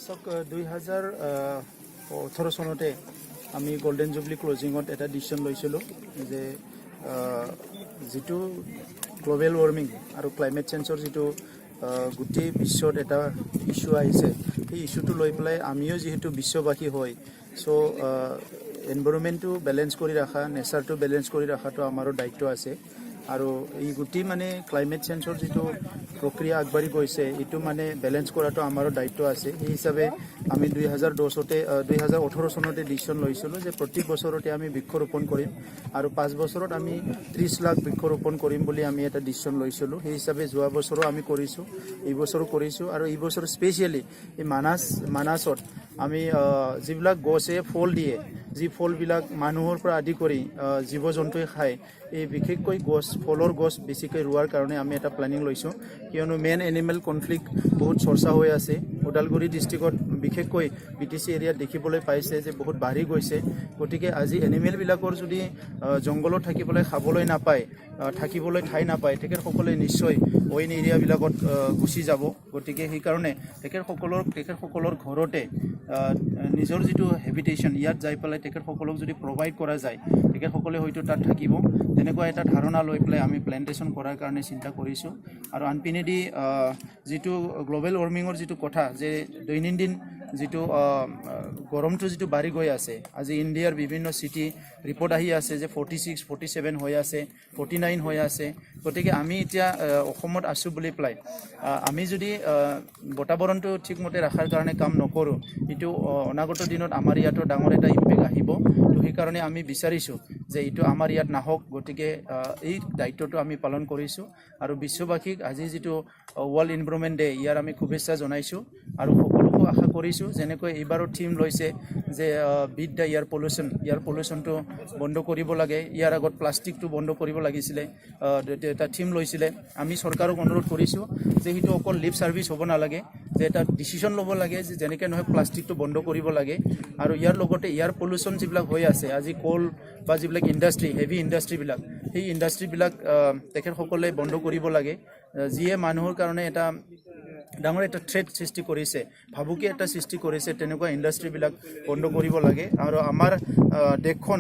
চাওক 2018 চনতে আমি গোল্ডেন জুবলি ক্লোজিঙত এটা ডিচিশ্যন লৈছিলোঁ যে যেটো গ্লোবেল ওয়ার্মিং আৰু ক্লাইমেট চেঞ্জৰ যেটো গোটেই বিশ্বত এটা ইস্যু আহিছে সেই ইস্যুটো লৈ পেলাই আমিও যেহেতু বিশ্ববাসী হয় সো এনভাইৰনমেন্টটো ব্যালেন্স কৰি ৰাখা নেচাৰটো ব্যালেন্স কৰি ৰাখাটো আমাৰো দায়িত্ব আছে আৰু এই গোটেই মানে ক্লাইমেট চেঞ্জৰ যেটো প্ৰক্ৰিয়া আগবাঢ়ি গৈছে এটো মানে ব্যালেন্স কৰাটো আমাৰো দায়িত্ব আছে এই হিচাপে আমি 2018 চনতে ডিসিশন লৈছিলোঁ যে প্ৰতি বছৰতে আমি বৃক্ষৰোপণ কৰিম আৰু 5 বছৰত আমি 30 লাখ বৃক্ষৰোপণ কৰিম বুলি আমি এটা ডিসিশন লৈছিলোঁ এই হিচাপে যোৱা বছৰো আমি কৰিছোঁ এই বছৰো কৰিছোঁ আৰু এই বছৰ স্পেশালি এই মানাসত আমি যিবিলাক গছে ফল দিয়ে যি ফলবিলাক মানুহৰ পৰা আদি কৰি জীৱ জন্তুৱে খায় এই বিশেষকৈ গছ ফলৰ গছ বেছিকৈ ৰুৱাৰ কাৰণে আমি এটা প্ল্যানিং লৈছোঁ কিয়নো মেন এনিমেল কনফ্লিক্ট বহুত চৰ্চা হৈ আছে ওদালগুৰি ডিস্ট্ৰিক্টত বিশেষকৈ বিটিসি এৰিয়াত দেখিবলৈ পাইছে যে বহুত বাঢ়ি গৈছে গতিকে আজি এনিমেল বিলাকৰ যদি জংগলত থাকিবলৈ খাবলৈ নাপায় থাকিবলৈ ঠাই নাপায় তেখেতসকলে নিশ্চয় অইন এৰিয়াবিলাকত গুচি যাব গতিকে সেই কাৰণে তেখেতসকলৰ ঘৰতে নিজৰ যেটো হেবিটেশন ইয়াত যাই পেলাই তেখেতসকলক যদি প্ৰভাইড কৰা যায় তেখেতসকলে হয়তো তাত থাকিব তেনেকুৱা এটা ধাৰণা লৈ পেলাই আমি প্ল্যান্টেশন কৰাৰ কাৰণে চিন্তা কৰিছোঁ আৰু আনপিনেদি যেটো গ্লোবেল ওয়াৰ্মিঙৰ যেটো কথা যে দৈনন্দিন যেটো গৰমটো যেটো বাঢ়ি গৈ আছে আজি ইণ্ডিয়াৰ বিভিন্ন সিটি ৰিপৰ্ট আহি আছে যে 46 47 হৈ আছে 49 হৈ আছে গতিকে আমি এতিয়া অসমত আছো বুলি প্লাই আমি যদি বতাবৰণটো ঠিকমতে ৰাখাৰ কাৰণে কাম নকৰো এটো অনাগত দিনত আমাৰ ইয়াতো ডাঙৰ এটা ইম্পেক্ট আহিব তো সেই কাৰণে আমি বিচাৰিছো যে এটো আমাৰ ইয়াত নাহক গতিকে এই দায়িত্বটো আমি পালন কৰিছো আৰু বিশ্ববাসীক আজি যেটো ওয়াৰ্ল্ড এনভাইৰনমেন্ট ডে ইয়াৰ আমি শুভেচ্ছা জনাইছো আৰু সকলোকে আশা কৰিছো যেনেকৈ এইবাৰৰ থিম লৈছে যে বিট দা ইয়াৰ পলিউশনটো বন্ধ কৰিব লাগে ইয়াৰ আগত প্লাষ্টিকটো বন্ধ কৰিব লাগিছিলে এটা থিম লৈছিলে আমি সৰকাৰক অনুৰোধ কৰিছো যে হিটো অকল লিপ সাৰ্ভিস হ'ব নালাগে যে এটা ডিসিশন ল'ব লাগে যে যেনেকৈ নহয় প্লাষ্টিকটো বন্ধ কৰিব লাগে আৰু ইয়াৰ লগতে ইয়াৰ পলিউশন যিবিলাক হৈ আছে আজি কোল বা যিবিলাক ইন্ডাষ্ট্ৰি হেভি ইন্ডাষ্ট্ৰিবিলাক সেই ইন্ডাষ্ট্ৰিবিলাক তেখেতসকলে বন্ধ কৰিব লাগে যিয়ে মানুহৰ কাৰণে এটা ডাঙৰ এটা থ্ৰেট সৃষ্টি কৰিছে ভাবুকি এটা সৃষ্টি কৰিছে তেনেকুৱা ইন্ডাষ্ট্ৰিবিলাক বন্ধ কৰিব লাগে আৰু আমাৰ দেশখন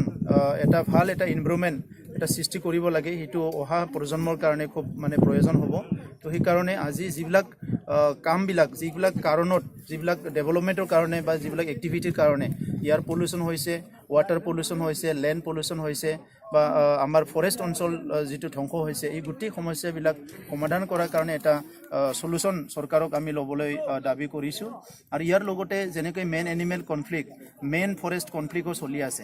এটা ভাল এটা এনভাইৰনমেন্ট এটা সৃষ্টি কৰিব লাগে হেতু অহা প্ৰজন্মৰ কাৰণে খুব মানে প্ৰয়োজন হ'ব তো সেই কাৰণে আজি যিবিলাক কামবিলাক যিবিলাক কাৰণত যিবিলাক ডেভেলপমেন্টৰ কাৰণে বা যিবিলাক এক্টিভিটিৰ কাৰণে ইয়াৰ পলিউশন হৈছে ওয়াটাৰ পলিউশন হৈছে ল্যান্ড পলিউশন হৈছে বা আমাৰ ফৰেষ্ট অঞ্চল যেটো ধ্বংস হৈছে এই গোটেই সমস্যাবিলাক সমাধান কৰাৰ কাৰণে এটা সলিউশন সৰকাৰক আমি লবলৈ দাবী কৰিছো আৰু ইয়াৰ লগতে যেনেকৈ man animal conflict man forest কনফ্লিক্টও চলি আছে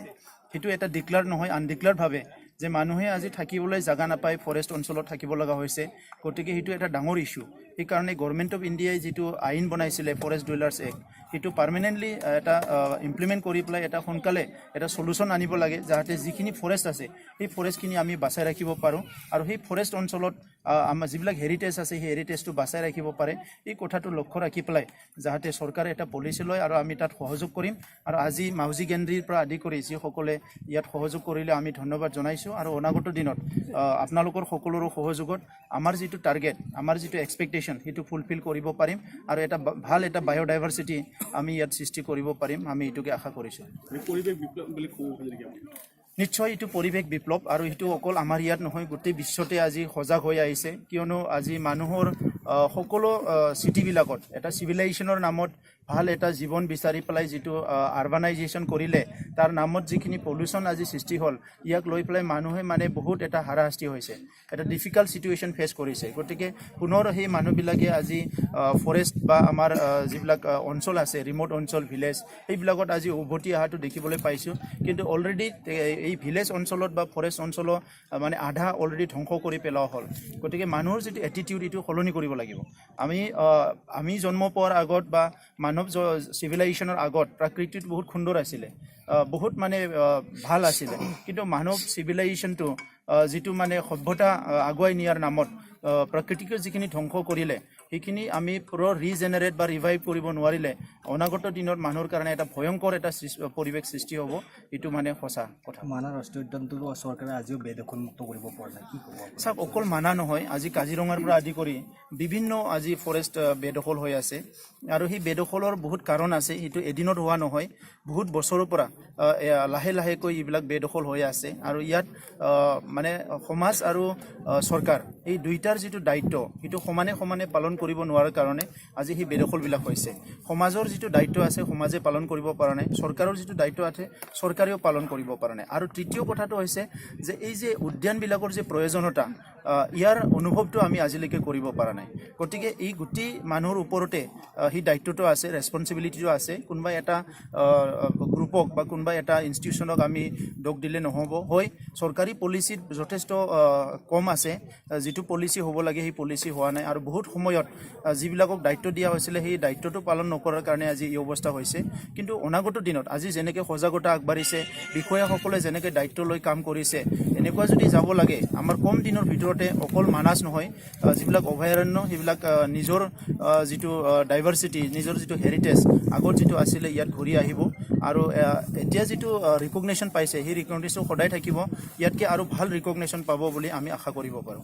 হেতু এটা ডিক্লেয়াৰ নহয় আনডিক্লেয়াৰ ভাবে যে মানুহে আজি থাকিবলৈ জাগা নাপায় ফৰেষ্ট অঞ্চলত থাকিব লগা হৈছে গতিকে হেতু এটা ডাঙৰ ইস্যু এই কাৰণে গভৰ্নমেন্ট অফ ইণ্ডিয়াই যেটো আইন বনাইছিলে ফৰেষ্ট ডুৱেলাৰ্ছ এক্ট হেতু পাৰ্মানেন্টলি এটা ইমপ্লিমেন্ট কৰি পেলাই এটা সোনকালে এটা সলিউশন আনিব লাগে যাতে যিখিনি ফৰেষ্ট আছে এই ফৰেষ্টখিনি আমি বাচাই ৰাখিব পাৰো আৰু সেই ফৰেষ্ট অঞ্চলত আমাৰ যিবিলাক হেৰিটেজ আছে সেই হেৰিটেজটো বাচাই ৰাখিব পাৰে এই কথাটো লক্ষ্য ৰাখি পেলাই যাতে সৰকাৰে এটা পলিচি লয় আৰু আমি তাত সহযোগ কৰিম আৰু আজি মাউজি গেন্দ্ৰীৰ পৰা আদি কৰি যিসকলে ইয়াত সহযোগ কৰিলে আমি ধন্যবাদ জনাইছো আৰু অনাগত দিনত আপোনালোকৰ সকলোৰে সহযোগত আমাৰ যেটো টাৰ্গেট আমাৰ যেটো এক্সপেক্টেশন হেতু ফুলফিল কৰিব পাৰিম আৰু এটা ভাল এটা বায়োডাইভাৰ্সিটি আমি ইয়াত সৃষ্টি কৰিব পাৰিম আমি এটোকে আশা কৰিছো পৰিৱেশ বিপ্লৱ বুলি ক'ব নেকি নিশ্চয় এটো পৰিৱেশ বিপ্লৱ আৰু এটো অকল আমাৰ ইয়াত নহয় গোটেই বিশ্বতে আজি সজাগ হৈ আহিছে কিয়নো আজি মানুহৰ সকলো সিটিবিলাকত এটা সিভিলাইজেশনৰ নামত ভাল এটা জীৱন বিচাৰি পেলাই যেটো আৰবানাইজেশন কৰিলে তাৰ নামত যিখিনি পলিউশন আজি সৃষ্টি হল ইয়াক লৈ পেলাই মানুহে মানে বহুত এটা হাৰাশাস্তি হৈছে এটা ডিফিকাল্ট সিচুৱেশন ফেস কৰিছে গতিকে পুনৰ সেই মানুহবিলাকে আজি ফৰেষ্ট বা আমাৰ যিবিলাক অঞ্চল আছে ৰিমোট অঞ্চল ভিলেজ এইবিলাকত আজি উভতি আহাটো দেখিবলৈ পাইছো কিন্তু অলৰেডি এই ভিলেজ অঞ্চলত বা ফৰেষ্ট অঞ্চল মানে আধা অলৰেডি ধ্বংস কৰি পেলোৱা হল গতিকে মানুহৰ যেটো এটিটিউড এটো সলনি কৰিব লাগিব আমি জন্ম পোৱাৰ আগত বা মানৱ সিভিলাইজেশনৰ আগত প্ৰকৃতিত বহুত সুন্দৰ আছিল বহুত মানে ভাল আছিল কিন্তু মানৱ সিভিলাইজেশনটো যেটো মানে সভ্যতা আগুৱাই নিয়াৰ নামত প্ৰকৃতিক যিখিনি ধ্বংস কৰিলে সেইখিনি আমি পুৰো ৰিজেনাৰেট বা ৰিভাইভ কৰিব নোৱাৰিলে অনাগত দিনত মানুহৰ কাৰণে এটা ভয়ংকৰ এটা পৰিৱেশ সৃষ্টি হ'ব এইটো মানে সঁচা কথা মানাহ ৰাষ্ট্ৰীয় উদ্যানটো চৰকাৰে আজিও বেদখলমুক্ত কৰিব পৰা নাই কি ক'ব চাওক অকল মানা নহয় আজি কাজিৰঙাৰ পৰা আদি কৰি বিভিন্ন আজি ফৰেষ্ট বেদখল হৈ আছে আৰু সেই বেদখলৰ বহুত কাৰণ আছে সেইটো এদিনত হোৱা নহয় বহুত বছৰৰ পৰা লাহে লাহেকৈ এইবিলাক বেদখল হৈ আছে আৰু ইয়াত মানে সমাজ আৰু চৰকাৰ এই দুইটাৰ যিটো দায়িত্ব সেইটো সমানে সমানে পালন কৰিব নোৱাৰাৰ কাৰণে আজি সেই বেদখলবিলাক হৈছে সমাজৰ যিটো দায়িত্ব আছে সমাজে পালন কৰিব পৰা নাই চৰকাৰৰ যিটো দায়িত্ব আছে চৰকাৰেও পালন কৰিব পৰা নাই আৰু তৃতীয় কথাটো হৈছে যে এই যে উদ্যানবিলাকৰ যে প্ৰয়োজনীয়তা ইয়াৰ অনুভৱটো আমি আজিলৈকে কৰিব পৰা নাই গতিকে এই গোটেই মানুহৰ ওপৰতে সেই দায়িত্বটো আছে ৰেছপনচিবিলিটিটো আছে কোনোবা এটা গ্ৰুপক বা কোনোবা এটা ইনষ্টিটিউশ্যনক আমি দোষ দিলে নহ'ব হয় চৰকাৰী পলিচিত যথেষ্ট কম আছে যিটো পলিচি হ'ব লাগে সেই পলিচি হোৱা নাই আৰু বহুত সময়ত যিবিলাকক দায়িত্ব দিয়া হৈছিলে সেই দায়িত্বটো পালন নকৰাৰ কাৰণে আজি এই অৱস্থা হৈছে কিন্তু অনাগত দিনত আজি যেনেকৈ সজাগতা আগবাঢ়িছে বিষয়াসকলে যেনেকৈ দায়িত্ব লৈ কাম কৰিছে এনেকুৱা যদি যাব লাগে আমাৰ কম দিনৰ ভিতৰতে অকল মানাছ নহয় যিবিলাক অভয়াৰণ্য সেইবিলাক নিজৰ যিটো ডাইভাৰ্চিটি নিজৰ যিটো হেৰিটেজ আগত যিটো আছিলে ইয়াত ঘূৰি আহিব আৰু এতিয়া যিটো ৰিকগনেশ্যন পাইছে সেই ৰিকগনেশ্যন সদায় থাকিব ইয়াতকৈ আৰু ভাল ৰিকগনেশ্যন পাব বুলি আমি আশা কৰিব পাৰোঁ